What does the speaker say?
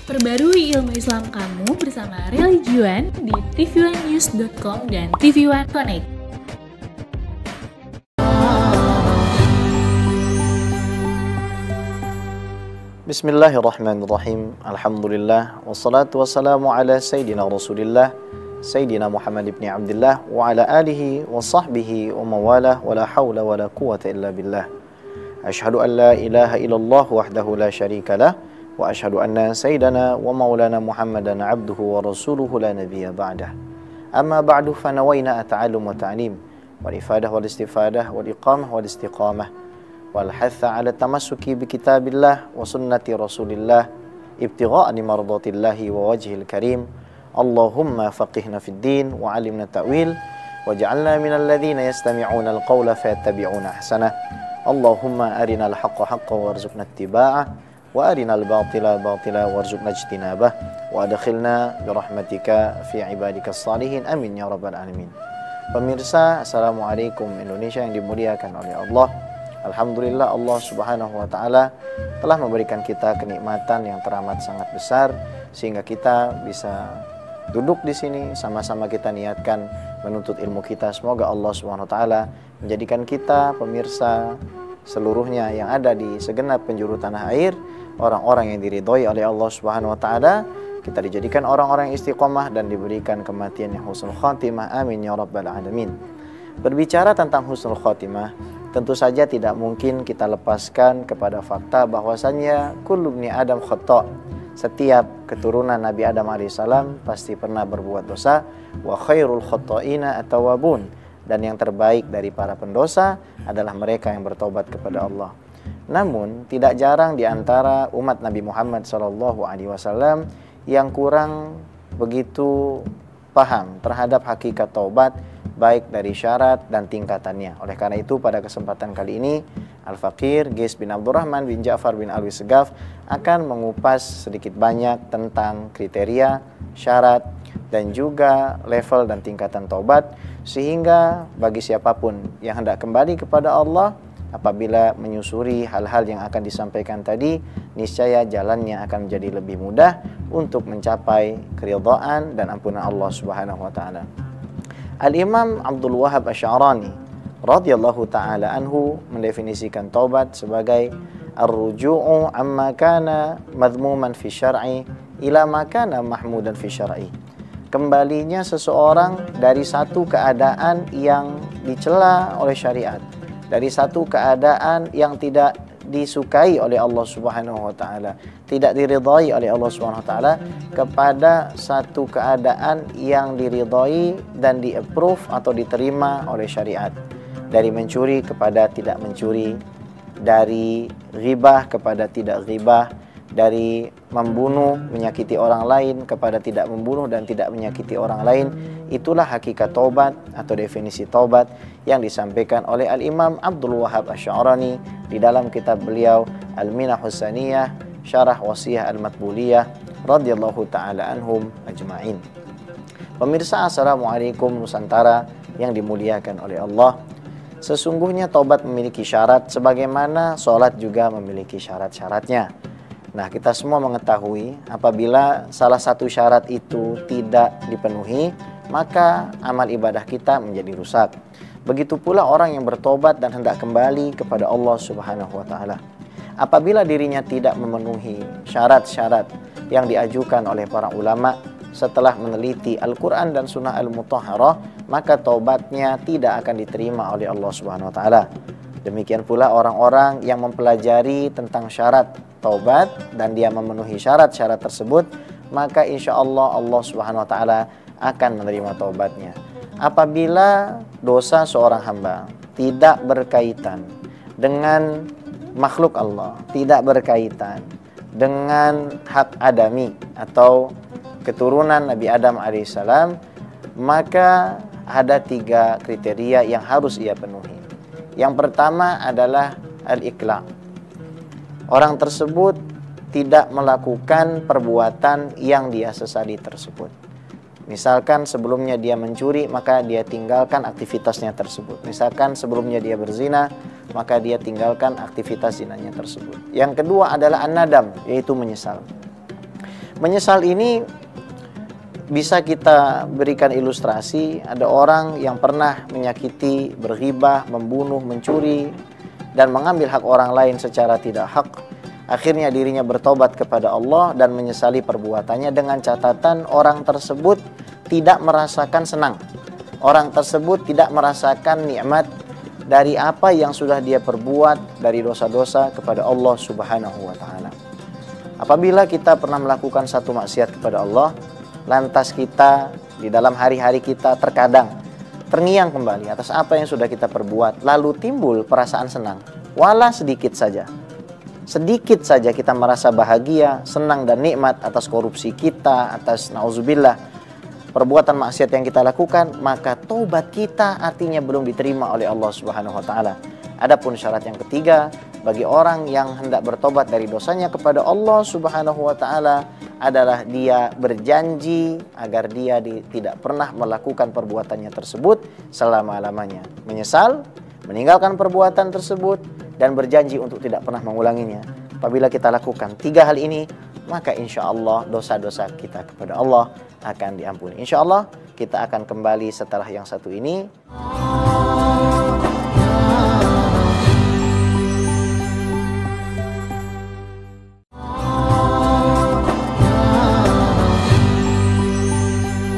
Perbarui ilmu Islam kamu bersama Religion di tv1news.com dan TV1 Connect. Bismillahirrahmanirrahim. Alhamdulillah wassalatu wassalamu ala sayyidina Rasulillah Sayyidina Muhammad ibn Abdullah wa ala alihi wa sahbihi wa mawalah wa la hawla wa la quwata illa billah. Ashhadu an la ilaha illallah wahdahu la syarika lah wa ashhadu anna sayyidana wa maulana Muhammadan abduhu wa rasuluhu la nabiyya ba'dah. Amma ba'du fa nawayna at-ta'allum wa ta'lim wal ifadah wal istifadah wal iqamah wal istiqamah wal hatha ala tamassuki bi kitabillah wa sunnati rasulillah ibtigha'a mardatillahi wa wajhil karim. Allahumma faqihna fid din wa 'allimna ta'wil waj'alna minal ladzina yastami'una al-qawla fayattabi'una ahsanah. Allahumma arinal haqqa haqqan warzuqna ittiba'ah wa arinal batila batila warzuqna ijtinabah wa adkhilna bi rahmatika fi ibadikas salihin amin ya rabbal alamin. Pemirsa, Assalamualaikum Indonesia yang dimuliakan oleh Allah. Alhamdulillah, Allah Subhanahu wa taala telah memberikan kita kenikmatan yang teramat sangat besar sehingga kita bisa duduk di sini sama-sama kita niatkan menuntut ilmu kita. Semoga Allah Subhanahu wa taala menjadikan kita pemirsa seluruhnya yang ada di segenap penjuru tanah air orang-orang yang diridhoi oleh Allah Subhanahu wa taala. Kita dijadikan orang-orang yang istiqomah dan diberikan kematian yang husnul khatimah. Amin ya rabbal alamin. Berbicara tentang husnul khatimah, tentu saja tidak mungkin kita lepaskan kepada fakta bahwasannya kullu ibni Adam khata'. Setiap keturunan Nabi Adam alaihissalam pasti pernah berbuat dosa. Wa khairul khata'ina at-tawwabun. Dan yang terbaik dari para pendosa adalah mereka yang bertobat kepada Allah. Namun tidak jarang di antara umat Nabi Muhammad SAW yang kurang begitu paham terhadap hakikat taubat, baik dari syarat dan tingkatannya. Oleh karena itu pada kesempatan kali ini Al-Faqir Ghais bin Abdurrahman bin Ja'far bin Alwi Segaf akan mengupas sedikit banyak tentang kriteria, syarat, dan juga level dan tingkatan taubat, sehingga bagi siapapun yang hendak kembali kepada Allah apabila menyusuri hal-hal yang akan disampaikan tadi, niscaya jalannya akan menjadi lebih mudah untuk mencapai keridhaan dan ampunan Allah Subhanahu wa taala. Al-Imam Abdul Wahhab Asy'arani radhiyallahu ta'ala anhu mendefinisikan taubat sebagai ar-ruju'u amma kana madhmuman fi syar'i ila ma kana mahmudan fi syar'i. Kembalinya seseorang dari satu keadaan yang dicela oleh syariat, dari satu keadaan yang tidak disukai oleh Allah Subhanahu wa taala, tidak diridhai oleh Allah Subhanahu wa taala, kepada satu keadaan yang diridhai dan di-approve atau diterima oleh syariat. Dari mencuri kepada tidak mencuri, dari ghibah kepada tidak ghibah, dari membunuh, menyakiti orang lain kepada tidak membunuh dan tidak menyakiti orang lain. Itulah hakikat taubat atau definisi taubat yang disampaikan oleh Al-Imam Abdul Wahhab Asy'arani di dalam kitab beliau Al-Minahus Saniyah Syarah Wasiyah Al-Matbuliyah radhiyallahu ta'ala anhum ajma'in. Pemirsa, Assalamualaikum Nusantara yang dimuliakan oleh Allah. Sesungguhnya taubat memiliki syarat sebagaimana sholat juga memiliki syarat-syaratnya. Nah, kita semua mengetahui apabila salah satu syarat itu tidak dipenuhi, maka amal ibadah kita menjadi rusak. Begitu pula orang yang bertobat dan hendak kembali kepada Allah Subhanahu wa taala. Apabila dirinya tidak memenuhi syarat-syarat yang diajukan oleh para ulama setelah meneliti Al-Quran dan Sunnah Al-Mutahharah, maka taubatnya tidak akan diterima oleh Allah Subhanahu wa taala. Demikian pula orang-orang yang mempelajari tentang syarat taubat dan dia memenuhi syarat-syarat tersebut, maka insya Allah Allah Subhanahu wa taala akan menerima taubatnya. Apabila dosa seorang hamba tidak berkaitan dengan makhluk Allah, tidak berkaitan dengan hak adami atau keturunan Nabi Adam alaihissalam, maka ada 3 kriteria yang harus ia penuhi. Yang pertama adalah al-iqla'. Orang tersebut tidak melakukan perbuatan yang dia sesali tersebut. Misalkan sebelumnya dia mencuri, maka dia tinggalkan aktivitasnya tersebut. Misalkan sebelumnya dia berzina, maka dia tinggalkan aktivitas zinanya tersebut. Yang kedua adalah an-nadam, yaitu menyesal. Menyesal ini bisa kita berikan ilustrasi, ada orang yang pernah menyakiti, berghibah, membunuh, mencuri, dan mengambil hak orang lain secara tidak hak. Akhirnya dirinya bertobat kepada Allah dan menyesali perbuatannya dengan catatan orang tersebut tidak merasakan senang. Orang tersebut tidak merasakan nikmat dari apa yang sudah dia perbuat dari dosa-dosa kepada Allah Subhanahu wa Ta'ala. Apabila kita pernah melakukan satu maksiat kepada Allah, lantas kita di dalam hari-hari kita terkadang terngiang kembali atas apa yang sudah kita perbuat, lalu timbul perasaan senang, walau sedikit saja. Sedikit saja kita merasa bahagia, senang dan nikmat atas korupsi kita, atas nauzubillah perbuatan maksiat yang kita lakukan, maka taubat kita artinya belum diterima oleh Allah Subhanahu wa Ta'ala. Adapun syarat yang ketiga, bagi orang yang hendak bertobat dari dosanya kepada Allah Subhanahu wa Ta'ala adalah dia berjanji agar dia tidak pernah melakukan perbuatannya tersebut selama-lamanya. Menyesal, meninggalkan perbuatan tersebut, dan berjanji untuk tidak pernah mengulanginya. Apabila kita lakukan 3 hal ini, maka insya Allah dosa-dosa kita kepada Allah akan diampuni. Insya Allah kita akan kembali setelah yang satu ini.